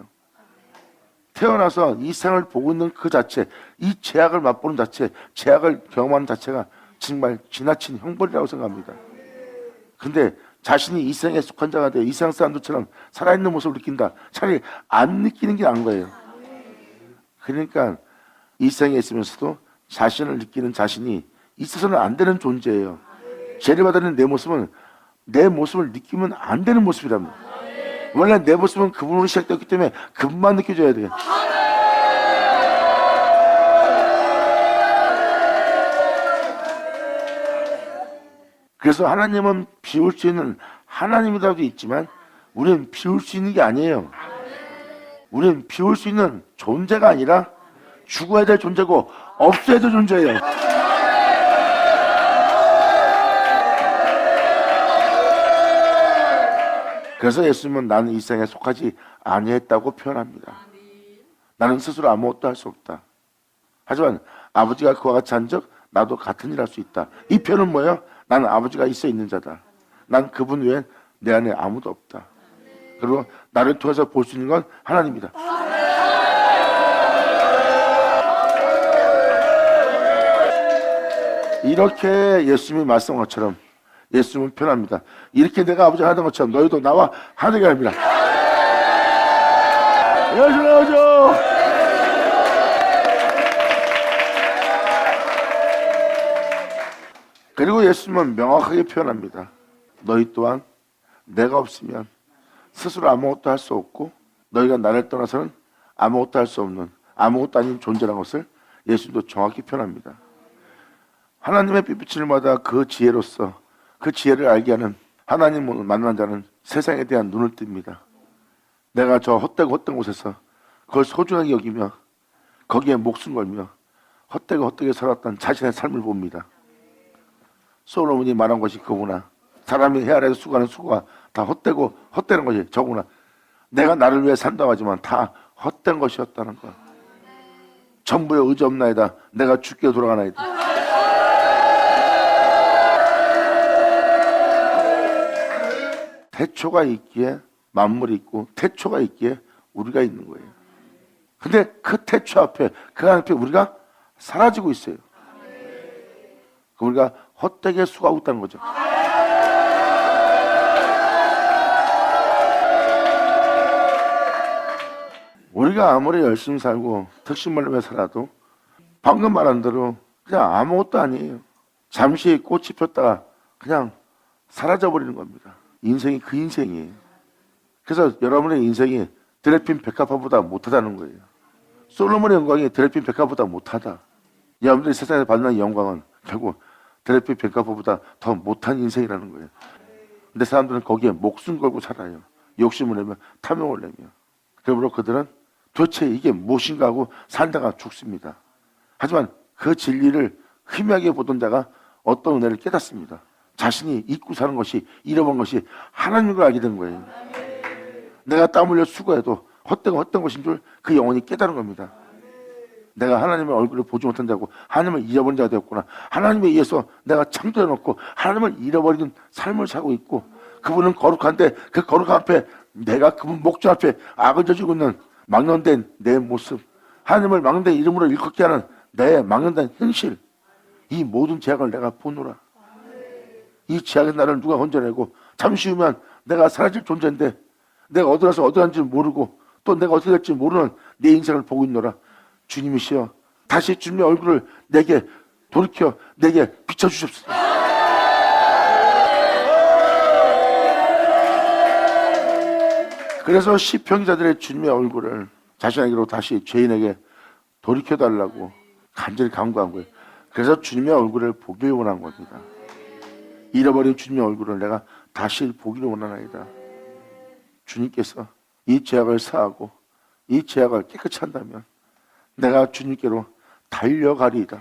S1: 태어나서 이 생을 보고 있는 그 자체, 이 죄악을 맛보는 자체, 죄악을 경험하는 자체가 정말 지나친 형벌이라고 생각합니다. 근데 자신이 이 세상에 속한 자가 되어 이 세상 사람들처럼 살아있는 모습을 느낀다. 차라리 안 느끼는 게 나은 거예요. 그러니까 이 세상에 있으면서도 자신을 느끼는 자신이 있어서는 안 되는 존재예요. 죄를 받는 내 모습을 느끼면 안 되는 모습이랍니다. 원래 내 모습은 그분으로 시작되었기 때문에 그분만 느껴져야 돼요. 그래서 하나님은 비울 수 있는 하나님이라도 있지만 우리는 비울 수 있는 게 아니에요. 우리는 비울 수 있는 존재가 아니라 죽어야 될 존재고 없어야 될 존재예요. 그래서 예수님은 나는 이 세상에 속하지 아니했다고 표현합니다. 나는 스스로 아무것도 할 수 없다. 하지만 아버지가 그와 같이 한 적 나도 같은 일 할 수 있다. 이 표현은 뭐예요? 나는 아버지가 있어 있는 자다. 난 그분 외엔 내 안에 아무도 없다. 그리고 나를 통해서 볼 수 있는 건 하나님이다. 이렇게 예수님이 말씀한 것처럼 예수님은 표현합니다. 이렇게 내가 아버지가 하던 것처럼 너희도 나와 하나되게 합니다. 예수 나오죠. 그리고 예수님은 명확하게 표현합니다. 너희 또한 내가 없으면 스스로 아무것도 할 수 없고 너희가 나를 떠나서는 아무것도 할 수 없는 아무것도 아닌 존재라는 것을 예수님도 정확히 표현합니다. 하나님의 빛비침을마다 그 지혜로서 그 지혜를 알게 하는 하나님을 만난 자는 세상에 대한 눈을 띱니다. 내가 저 헛되고 헛된 곳에서 그걸 소중하게 여기며 거기에 목숨 걸며 헛되게 살았던 자신의 삶을 봅니다. 솔로몬이 말한 것이 그구나. 사람이 해 아래에서 수고하는 수고가 다 헛되는 것이 저구나. 내가 나를 위해 산다고 하지만 다 헛된 것이었다는 것. 전부에 의지 없나이다. 내가 죽게 돌아가나이다. 태초가 있기에 만물이 있고 태초가 있기에 우리가 있는 거예요. 근데 그 태초 앞에 그 앞에 우리가 사라지고 있어요. 우리가 헛되게 수고하고 있다는 거죠. 우리가 아무리 열심히 살고 특신말로 살아도 방금 말한 대로 그냥 아무것도 아니에요. 잠시 꽃이 폈다가 그냥 사라져버리는 겁니다. 인생이 그 인생이에요. 그래서 여러분의 인생이 드레핀 백합화보다 못하다는 거예요. 솔로몬의 영광이 드레핀 백합보다 못하다. 여러분들이 세상에 받는 영광은 결국 드레핀 백합보다 더 못한 인생이라는 거예요. 근데 사람들은 거기에 목숨 걸고 살아요. 욕심을 내며 탐욕을 내며. 그러므로 그들은 도대체 이게 무엇인가 하고 살다가 죽습니다. 하지만 그 진리를 희미하게 보던 자가 어떤 은혜를 깨닫습니다. 자신이 잊고 사는 것이, 잃어버린 것이 하나님인 걸 알게 된 거예요. 내가 땀 흘려 수고해도 헛된 것인 줄 그 영혼이 깨달은 겁니다. 내가 하나님의 얼굴을 보지 못한 자고 하나님을 잃어버린 자가 되었구나. 하나님에 의해서 내가 창조해놓고 하나님을 잃어버리는 삶을 살고 있고, 그분은 거룩한데 그 거룩한 앞에 내가 그분 목전 앞에 악을 저지르고 있는 망령된 내 모습, 하나님을 망령된 이름으로 일컫게 하는 내 망령된 현실, 이 모든 죄악을 내가 보노라. 이 죄악의 나를 누가 건져내고, 잠시 후면 내가 사라질 존재인데 내가 어디 가서 어디 간지 모르고 또 내가 어떻게 될지 모르는 내 인생을 보고 있노라. 주님이시여, 다시 주님의 얼굴을 내게 돌이켜 내게 비춰주십시오. 그래서 시편기자들의 주님의 얼굴을 자신에게로 다시 죄인에게 돌이켜달라고 간절히 간구한 거예요. 그래서 주님의 얼굴을 보길 원한 겁니다. 잃어버린 주님의 얼굴을 내가 다시 보기를 원하나이다. 주님께서 이 죄악을 사하고 이 죄악을 깨끗이 한다면 내가 주님께로 달려가리이다.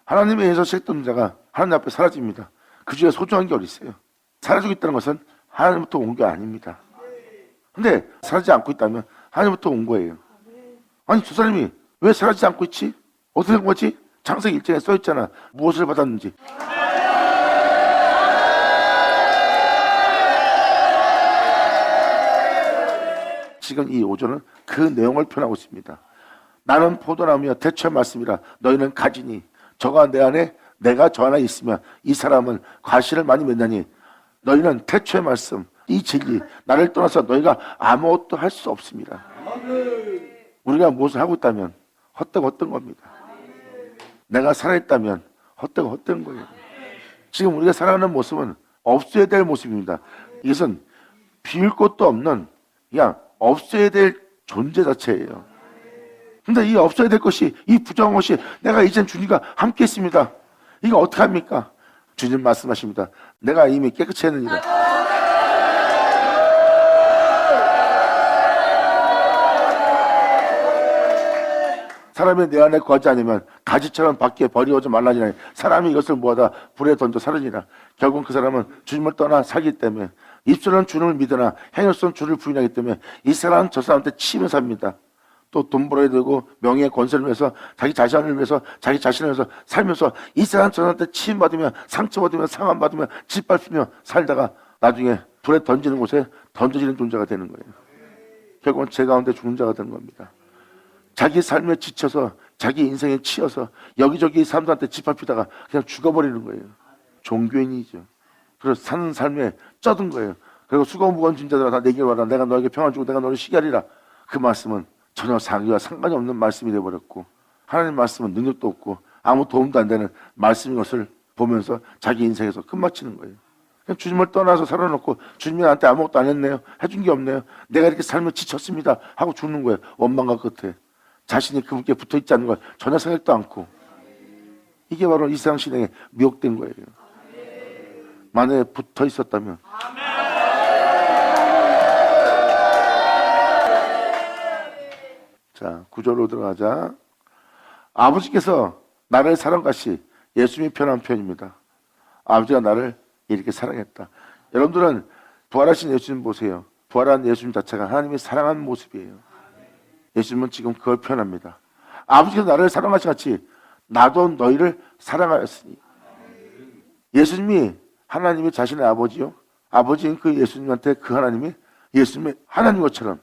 S1: 하나님에 의해서 시작된 자가 하나님 앞에 사라집니다. 그 중에 소중한 게 어디 있어요? 사라지고 있다는 것은 하나님부터 온 게 아닙니다. 근데 사라지지 않고 있다면 하나님부터 온 거예요. 아니, 두 사람이 왜 사라지지 않고 있지? 어떻게 된 거지? 창세기 1장에 써있잖아. 무엇을 받았는지. 지금 이 5절은 그 내용을 표현하고 있습니다. 나는 포도나무여 대초의 말씀이라 너희는 가지니 저가 내 안에 내가 저 안에 있으면 이 사람은 과실을 많이 맺나니 너희는 태초의 말씀, 이 진리, 나를 떠나서 너희가 아무것도 할 수 없습니다. 우리가 무엇을 하고 있다면 헛된 겁니다. 내가 살아있다면 헛된 거예요. 지금 우리가 살아가는 모습은 없어야 될 모습입니다. 이것은 비울 것도 없는 그냥 없어야 될 존재 자체예요. 근데 이 없어야 될 것이, 이 부정한 것이 내가 이젠 주님과 함께 있습니다. 이거 어떻게 합니까? 주님 말씀하십니다. 내가 이미 깨끗이 했느니라. 사람이 내 안에 거하지 않으면 가지처럼 밖에 버리오지 말라니라. 사람이 이것을 모아다 불에 던져 사르니라. 결국 그 사람은 주님을 떠나 살기 때문에, 입술은 주님을 믿으나 행위로서는 주를 부인하기 때문에 이 사람은 저 사람한테 치며 삽니다. 또 돈 벌어야 되고 명예 권세를 위해서 자기 자신을 위해서 자기 자신을 위해서 살면서 이 사람 저 사람한테 치임받으며 상처받으며 상함받으며 짓밟히며 살다가 나중에 불에 던지는 곳에 던져지는 존재가 되는 거예요. 결국은 죄 가운데 죽는 자가 되는 겁니다. 자기 삶에 지쳐서 자기 인생에 치여서 여기저기 사람들한테 짓밟히다가 그냥 죽어버리는 거예요. 종교인이죠. 그래서 사는 삶에 쩌든 거예요. 그리고 수고무거운 짐자들아 다 내게 와라. 내가 너에게 평안 주고 내가 너를 쉬게 하리라. 그 말씀은 전혀 자기와 상관이 없는 말씀이 되어버렸고, 하나님 말씀은 능력도 없고 아무 도움도 안 되는 말씀인 것을 보면서 자기 인생에서 끝마치는 거예요. 그냥 주님을 떠나서 살아놓고 주님이 나한테 아무것도 안 했네요. 해준 게 없네요. 내가 이렇게 삶을 지쳤습니다 하고 죽는 거예요. 원망과 끝에 자신이 그분께 붙어있지 않는 걸 전혀 생각도 않고. 이게 바로 이 세상 신앙에 미혹된 거예요. 만약에 붙어 있었다면, 자, 9절로 들어가자. 아버지께서 나를 사랑같이, 예수님이 표현한 표현입니다. 아버지가 나를 이렇게 사랑했다. 여러분들은 부활하신 예수님 보세요. 부활한 예수님 자체가 하나님이 사랑하는 모습이에요. 예수님은 지금 그걸 표현합니다. 아버지께서 나를 사랑하신 같이 나도 너희를 사랑하였으니. 예수님이 하나님이 자신의 아버지요, 아버지인 그 예수님한테 그 하나님이 예수님의 하나님 것처럼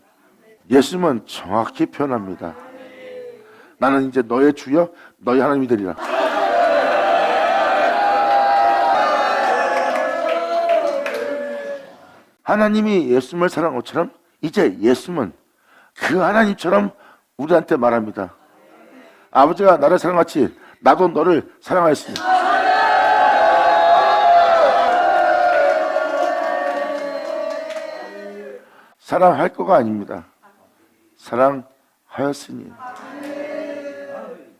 S1: 예수님은 정확히 표현합니다. 나는 이제 너의 주여 너의 하나님이 되리라. 하나님이 예수님을 사랑한 것처럼 이제 예수님은 그 하나님처럼 우리한테 말합니다. 아버지가 나를 사랑같이 나도 너를 사랑하였습니다. 사랑할 거가 아닙니다. 사랑하였으니.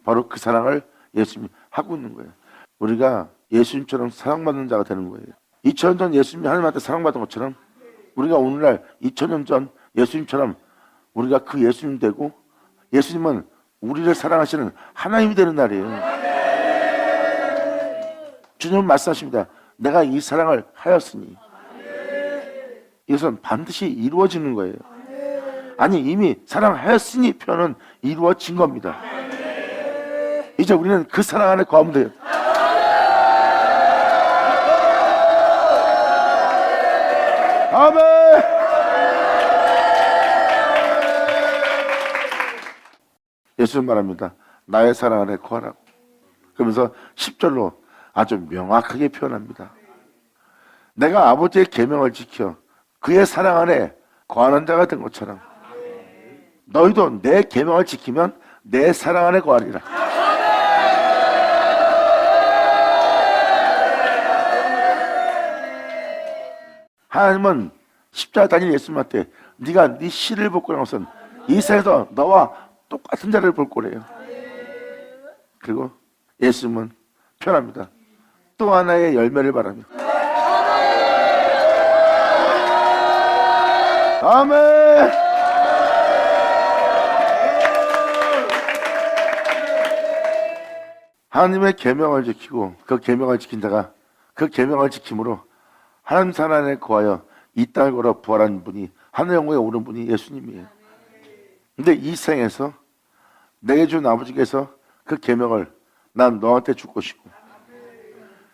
S1: 바로 그 사랑을 예수님이 하고 있는 거예요. 우리가 예수님처럼 사랑받는 자가 되는 거예요. 2000년 전 예수님이 하나님한테 사랑받은 것처럼 우리가 오늘날 2000년 전 예수님처럼 우리가 그 예수님 되고 예수님은 우리를 사랑하시는 하나님이 되는 날이에요. 주님은 말씀하십니다. 내가 이 사랑을 하였으니. 이것은 반드시 이루어지는 거예요. 아니 이미 사랑하였으니 표현은 이루어진 겁니다. 이제 우리는 그 사랑 안에 거하면 돼요. 아멘. 예수님 말합니다. 나의 사랑 안에 거하라고. 그러면서 10절로 아주 명확하게 표현합니다. 내가 아버지의 계명을 지켜 그의 사랑 안에 거하는 자가 된 것처럼 너희도 내 계명을 지키면 내 사랑 안에 거하리라. 하나님은 십자가 다니는 예수님한테 네가 네 씨를 볼 거라는 것은 이 세상에서 너와 똑같은 자를 볼 거래요. 그리고 예수님은 표현합니다. 또 하나의 열매를 바라며. 아멘. 하나님의 계명을 지키고 그 계명을 지킨 자가 그 계명을 지킴으로 하나님 사랑 안에 거하여 이 땅을 걸어 부활한 분이 하늘 영광에 오른 분이 예수님이에요. 근데 이 생에서 내게 준 아버지께서 그 계명을 난 너한테 줄 것이고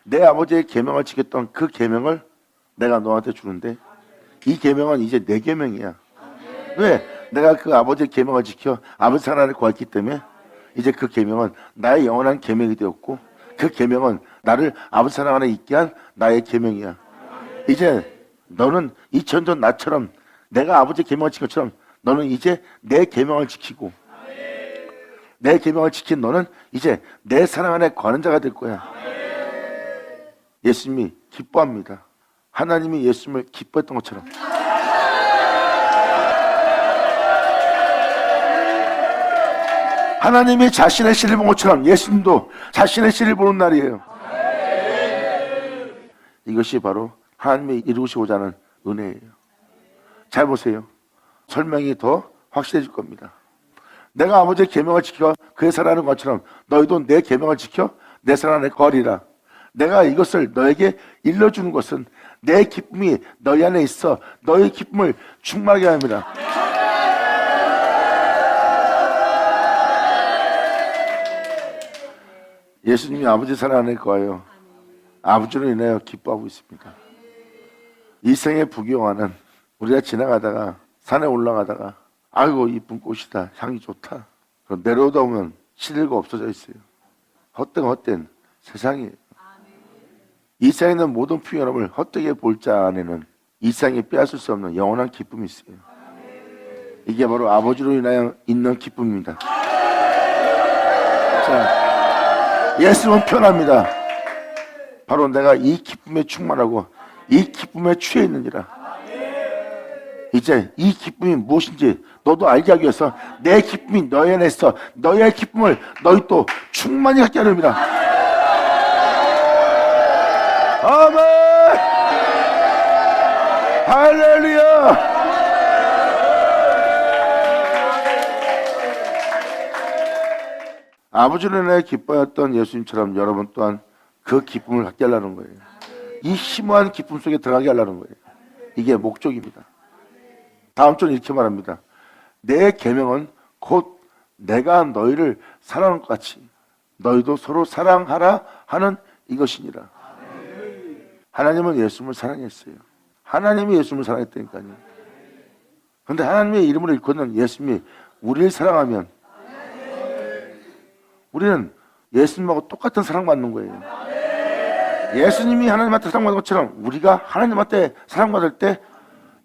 S1: 내 아버지의 계명을 지켰던 그 계명을 내가 너한테 주는데 이 계명은 이제 내 계명이야. 왜? 내가 그 아버지의 계명을 지켜 아버지 사랑 안에 거했기 때문에 이제 그 계명은 나의 영원한 계명이 되었고 그 계명은 나를 아버지 사랑 안에 있게 한 나의 계명이야. 이제 너는 2000년 나처럼 내가 아버지의 계명을 지킨 것처럼 너는 이제 내 계명을 지키고 내 계명을 지킨 너는 이제 내 사랑 안에 거하는 자가 될 거야. 예수님이 기뻐합니다. 하나님이 예수님을 기뻐했던 것처럼 하나님이 자신의 씨를 본 것처럼 예수님도 자신의 씨를 보는 날이에요. 이것이 바로 하나님이 이루시고자 하는 은혜예요. 잘 보세요. 설명이 더 확실해질 겁니다. 내가 아버지의 계명을 지켜 그의 사랑하는 것처럼 너희도 내 계명을 지켜 내 사랑 안에 거하리라. 내가 이것을 너에게 일러주는 것은 내 기쁨이 너희 안에 있어 너희 기쁨을 충만하게 합니다. 예수님이 아버지 사랑 안에 거하여 아버지로 인하여 기뻐하고 있습니다. 이 생의 부귀영화는 우리가 지나가다가 산에 올라가다가 아이고 이쁜 꽃이다 향이 좋다 그럼 내려오다 보면 시들고 없어져 있어요. 헛된 세상이에요. 이 세상에 있는 모든 풍요로움을 헛되게 볼 자 안에는 이 세상에 빼앗을 수 없는 영원한 기쁨이 있어요. 이게 바로 아버지로 인하여 있는 기쁨입니다. 자, 예수님은 표현합니다. 바로 내가 이 기쁨에 충만하고 이 기쁨에 취해 있느니라. 이제 이 기쁨이 무엇인지 너도 알게 하기 위해서 내 기쁨이 너희 안에 있어 너희의 기쁨을 너희 또 충만히 갖게 하렵니다. 아멘. 할렐루야. 아버지로 인해 기뻐했던 예수님처럼 여러분 또한 그 기쁨을 갖게 하려는 거예요. 이 심오한 기쁨 속에 들어가게 하려는 거예요. 이게 목적입니다. 다음 주는 이렇게 말합니다. 내 계명은 곧 내가 너희를 사랑한 것 같이 너희도 서로 사랑하라 하는 이것이니라. 하나님은 예수님을 사랑했어요. 하나님이 예수님을 사랑했다니까요. 그런데 하나님의 이름으로 일컫는 예수님이 우리를 사랑하면 우리는 예수님하고 똑같은 사랑받는 거예요. 예수님이 하나님한테 사랑받은 것처럼 우리가 하나님한테 사랑받을 때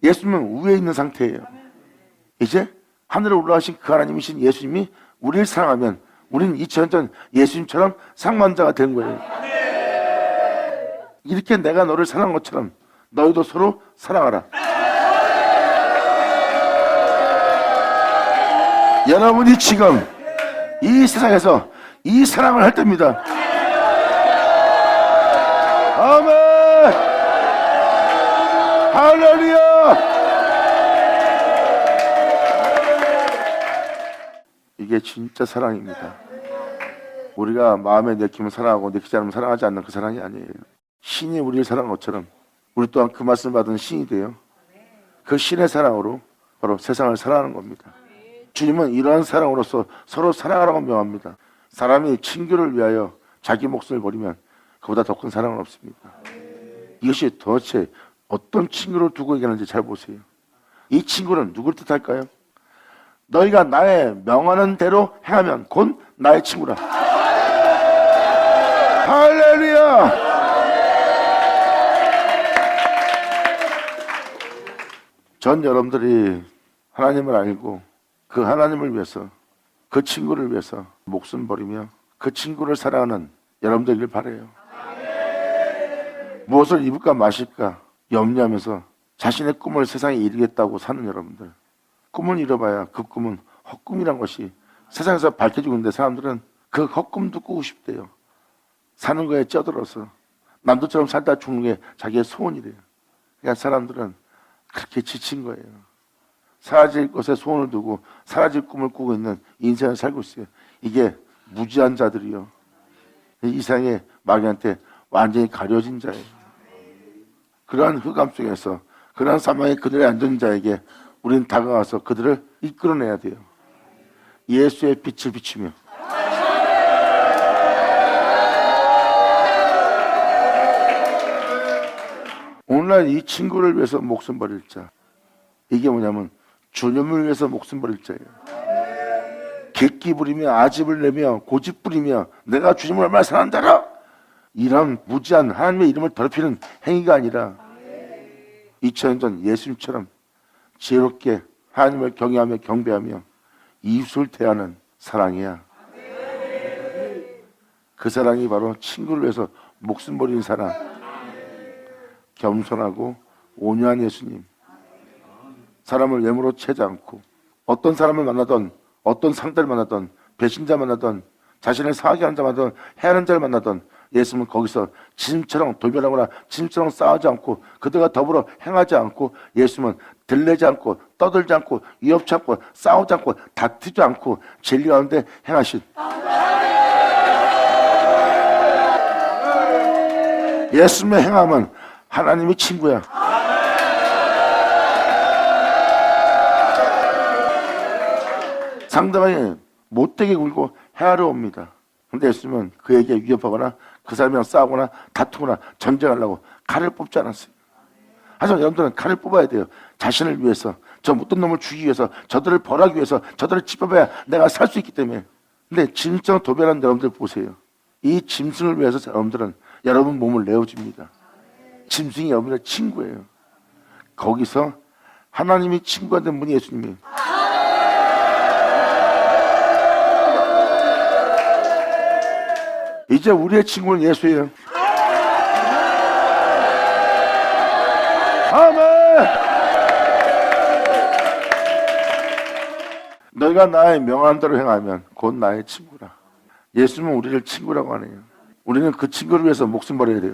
S1: 예수님은 위에 있는 상태예요. 이제 하늘에 올라가신 그 하나님이신 예수님이 우리를 사랑하면 우리는 2000년 전 예수님처럼 사랑받는 자가 되는 거예요. 이렇게 내가 너를 사랑한 것처럼 너희도 서로 사랑하라. 여러분이 지금 이 세상에서 이 사랑을 할 때입니다. 아멘. 할렐루야. 이게 진짜 사랑입니다. 우리가 마음에 내키면 사랑하고 내키지 않으면 사랑하지 않는 그 사랑이 아니에요. 신이 우리를 사랑한 것처럼 우리 또한 그 말씀을 받은 신이 돼요. 그 신의 사랑으로 바로 세상을 사랑하는 겁니다. 주님은 이러한 사랑으로서 서로 사랑하라고 명합니다. 사람이 친교를 위하여 자기 목숨을 버리면 그보다 더 큰 사랑은 없습니다. 이것이 도대체 어떤 친구를 두고 얘기하는지 잘 보세요. 이 친구는 누구를 뜻할까요? 너희가 나의 명하는 대로 행하면 곧 나의 친구라. 할렐루야. 전 여러분들이 하나님을 알고 그 하나님을 위해서 그 친구를 위해서 목숨 버리며 그 친구를 사랑하는 여러분들이길 바라요. 무엇을 입을까 마실까 염려하면서 자신의 꿈을 세상에 이루겠다고 사는 여러분들, 꿈을 이뤄봐야 그 꿈은 헛꿈이란 것이 세상에서 밝혀지고 있는데 사람들은 그 헛꿈도 꾸고 싶대요. 사는 거에 쪄들어서 남들처럼 살다 죽는 게 자기의 소원이래요. 그러니까 사람들은 그렇게 지친 거예요. 사라질 것에 소원을 두고 사라질 꿈을 꾸고 있는 인생을 살고 있어요. 이게 무지한 자들이요, 이 세상의 마귀한테 완전히 가려진 자예요. 그러한 흑암 속에서 그러한 사망의 그들의 앉은 자에게 우리는 다가가서 그들을 이끌어내야 돼요. 예수의 빛을 비추며 오늘날 이 친구를 위해서 목숨 버릴 자, 이게 뭐냐면 주님을 위해서 목숨 버릴 자예요. 객기 부리며 아집을 내며 고집 부리며 내가 주님을 얼마나 사랑한다, 이런 무지한 하나님의 이름을 더럽히는 행위가 아니라 2000년 전 예수님처럼 지혜롭게 하나님을 경외하며 경배하며 이웃을 대하는 사랑이야. 그 사랑이 바로 친구를 위해서 목숨 버리는 사랑. 겸손하고 온유한 예수님, 사람을 외모로 채지 않고 어떤 사람을 만나던 어떤 상대를 만나던 배신자 만나던 자신을 사하게 하는 자 만나던 해하는 자를 만나던 예수님은 거기서 짐처럼 돌변하거나 짐처럼 싸우지 않고 그들과 더불어 행하지 않고 예수님은 들레지 않고 떠들지 않고 위협치 않고 싸우지 않고 다투지 않고 진리 가운데 행하신 예수님의 행함은 하나님의 친구야. 상대방이 못되게 굴고 헤아려 옵니다. 근데 예수님은 그에게 위협하거나 그 사람이랑 싸우거나 다투거나 전쟁하려고 칼을 뽑지 않았어요. 하지만 여러분들은 칼을 뽑아야 돼요. 자신을 위해서, 저 못된 놈을 죽이기 위해서, 저들을 벌하기 위해서, 저들을 짚어봐야 내가 살 수 있기 때문에. 근데 짐승 도변하는 여러분들 보세요. 이 짐승을 위해서 여러분들은 여러분 몸을 내어줍니다. 짐승이 여러분의 친구예요. 거기서 하나님이 친구가 된 분이 예수님이에요. 이제 우리의 친구는 예수예요. 아멘. 너희가 나의 명한 대로 행하면 곧 나의 친구라. 예수님은 우리를 친구라고 하네요. 우리는 그 친구를 위해서 목숨 버려야 돼요.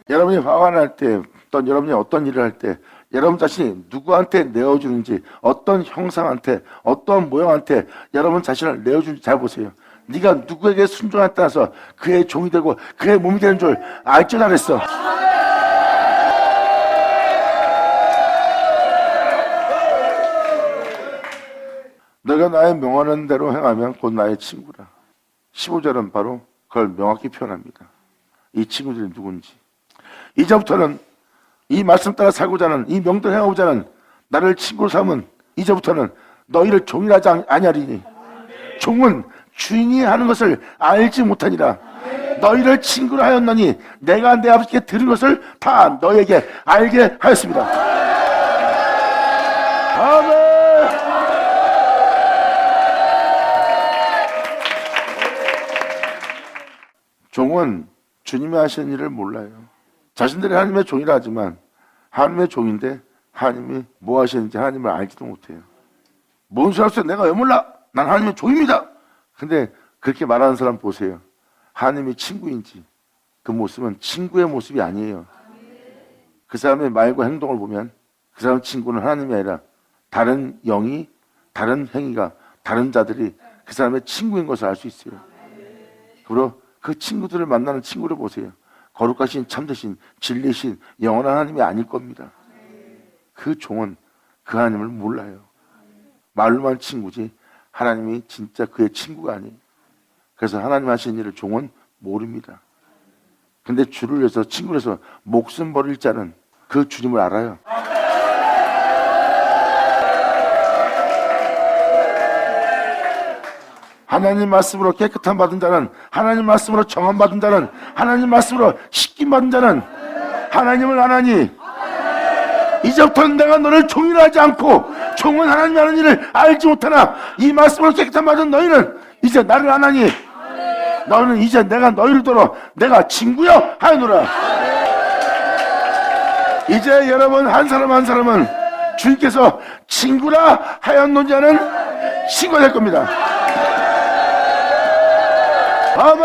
S1: 여러분이 화가 날 때, 또 여러분이 어떤 일을 할 때 여러분 자신이 누구한테 내어주는지, 어떤 형상한테, 어떤 모양한테 여러분 자신을 내어주는지 잘 보세요. 네가 누구에게 순종에 따라서 그의 종이 되고 그의 몸이 되는 줄 알 줄 알았어. 너가 나의 명하는 대로 행하면 곧 나의 친구라. 15절은 바로 그걸 명확히 표현합니다. 이 친구들이 누군지. 이제부터는 이 말씀 따라 살고자 하는, 이 명대로 행하고자 하는 나를 친구로 삼은 이제부터는 너희를 종이라 하지 아니하리니 종은 주인이 하는 것을 알지 못하니라. 너희를 친구로 하였나니 내가 내 아버지께 들은 것을 다 너희에게 알게 하였습니다. 아멘. 종은 주님이 하시는 일을 몰라요. 자신들이 하나님의 종이라 하지만 하나님의 종인데 하나님이 뭐 하시는지 하나님을 알지도 못해요. 뭔 소리 하세요? 내가 왜 몰라? 난 하나님의 종입니다. 근데 그렇게 말하는 사람 보세요. 하나님이 친구인지 그 모습은 친구의 모습이 아니에요. 그 사람의 말과 행동을 보면 그 사람 친구는 하나님이 아니라 다른 영이, 다른 행위가, 다른 자들이 그 사람의 친구인 것을 알 수 있어요. 그리고 그 친구들을 만나는 친구를 보세요. 거룩하신 참되신 진리신 영원한 하나님이 아닐 겁니다. 그 종은 그 하나님을 몰라요. 말로만 친구지 하나님이 진짜 그의 친구가 아니에요. 그래서 하나님 하신 일을 종은 모릅니다. 근데 주를 위해서 친구를 해서 목숨 버릴 자는 그 주님을 알아요. 하나님 말씀으로 깨끗함 받은 자는, 하나님 말씀으로 정함 받은 자는, 하나님 말씀으로 씻김 받은 자는 하나님을 아나니 이제부터는 내가 너를 종이라 하지 않고 종은 하나님이 하는 일을 알지 못하나 이 말씀으로 깨끗함 받은 너희는 이제 나를 아나니 너는 이제 내가 너희를 들어 내가 친구여 하노라. 이제 여러분 한 사람 한 사람은 주님께서 친구라 하였노니 하는 친구가 될 겁니다. 아멘.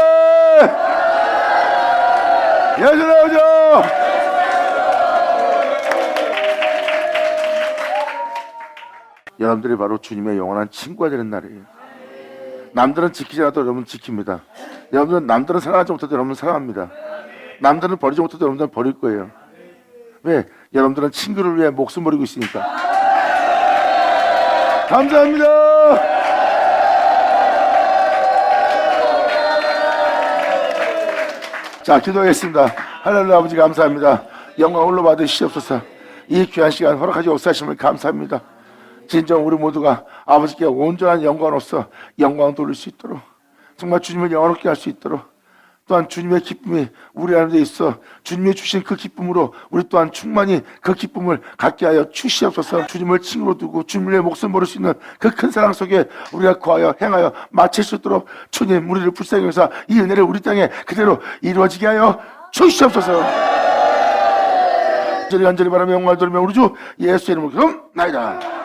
S1: 예수 나오죠. 여러분들이 바로 주님의 영원한 친구가 되는 날이에요. 남들은 지키지 않아도 여러분 지킵니다. 여러분들은 남들은 사랑하지 못해도 여러분 사랑합니다. 남들은 버리지 못해도 여러분들은 버릴 거예요. 왜? 여러분들은 친구를 위해 목숨 버리고 있으니까. 감사합니다. 자, 기도하겠습니다. 하나님 아버지 감사합니다. 영광 홀로 받으시옵소서. 이 귀한 시간 허락하시 역사하심을 감사합니다. 진정 우리 모두가 아버지께 온전한 영광으로서 영광 돌릴 수 있도록, 정말 주님을 영원롭게 할 수 있도록, 또한 주님의 기쁨이 우리 안에 있어 주님이 주신 그 기쁨으로 우리 또한 충만히 그 기쁨을 갖게 하여 주시옵소서. 주님을 친구로 두고 주님을 위해 목숨 버릴 수 있는 그 큰 사랑 속에 우리가 거하여 행하여 마칠 수 있도록 주님 우리를 불쌍히 여기서 이 은혜를 우리 땅에 그대로 이루어지게 하여 주시옵소서. 간절히 바라며 영광을 돌리며 우리 주 예수 이름으로 기도나이다.